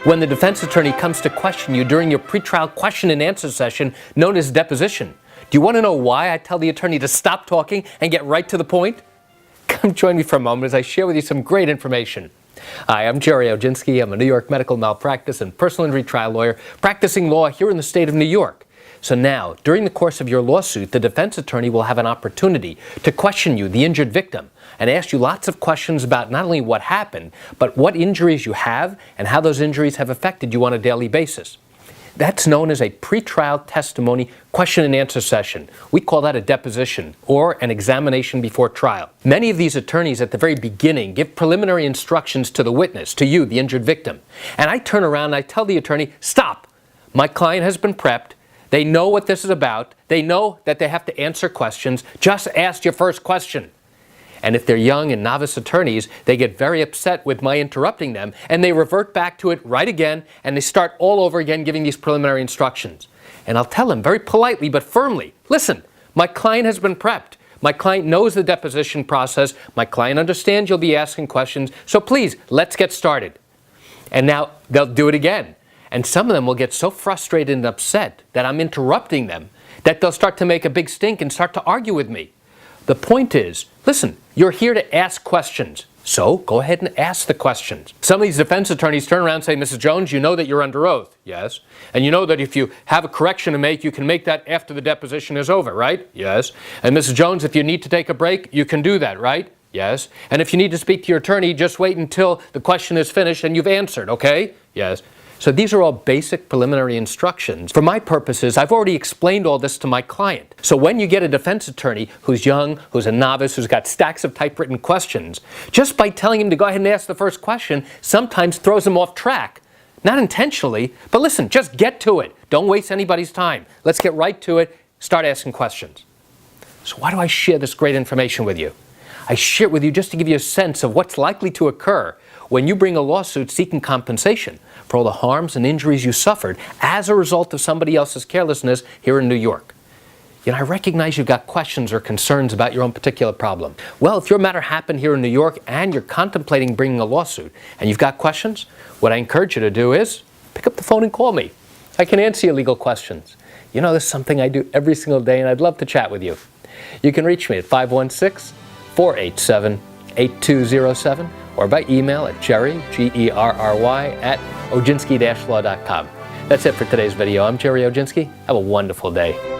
when the defense attorney comes to question you during your pretrial question and answer session known as deposition. Do you want to know why I tell the attorney to stop talking and get right to the point? Come join me for a moment as I share with you some great information. Hi, I'm Gerry Oginski. I'm a New York medical malpractice and personal injury trial lawyer practicing law here in the state of New York. So now, during the course of your lawsuit, the defense attorney will have an opportunity to question you, the injured victim, and ask you lots of questions about not only what happened, but what injuries you have and how those injuries have affected you on a daily basis. That's known as a pretrial testimony question and answer session. We call that a deposition, or an examination before trial. Many of these attorneys at the very beginning give preliminary instructions to the witness, to you, the injured victim. And I turn around and I tell the attorney, stop. My client has been prepped. They know what this is about. They know that they have to answer questions. Just ask your first question. And if they're young and novice attorneys, they get very upset with my interrupting them, and they revert back to it right again, and they start all over again giving these preliminary instructions. And I'll tell them very politely but firmly, listen, my client has been prepped. My client knows the deposition process. My client understands you'll be asking questions. So please, let's get started. And now they'll do it again. And some of them will get so frustrated and upset that I'm interrupting them that they'll start to make a big stink and start to argue with me. The point is, listen, you're here to ask questions. So go ahead and ask the questions. Some of these defense attorneys turn around and say, Mrs. Jones, you know that you're under oath. Yes. And you know that if you have a correction to make, you can make that after the deposition is over, right? Yes. And Mrs. Jones, if you need to take a break, you can do that, right? Yes. And if you need to speak to your attorney, just wait until the question is finished and you've answered, okay? Yes. So these are all basic preliminary instructions. For my purposes, I've already explained all this to my client. So when you get a defense attorney who's young, who's a novice, who's got stacks of typewritten questions, just by telling him to go ahead and ask the first question sometimes throws him off track. Not intentionally, but listen, just get to it. Don't waste anybody's time. Let's get right to it. Start asking questions. So why do I share this great information with you? I share it with you just to give you a sense of what's likely to occur when you bring a lawsuit seeking compensation for all the harms and injuries you suffered as a result of somebody else's carelessness here in New York. You know, I recognize you've got questions or concerns about your own particular problem. Well, if your matter happened here in New York and you're contemplating bringing a lawsuit and you've got questions, what I encourage you to do is pick up the phone and call me. I can answer your legal questions. You know, this is something I do every single day and I'd love to chat with you. You can reach me at 516-487-8207 or by email at Gerry, Gerry, at oginski-law.com. That's it for today's video. I'm Gerry Oginski. Have a wonderful day.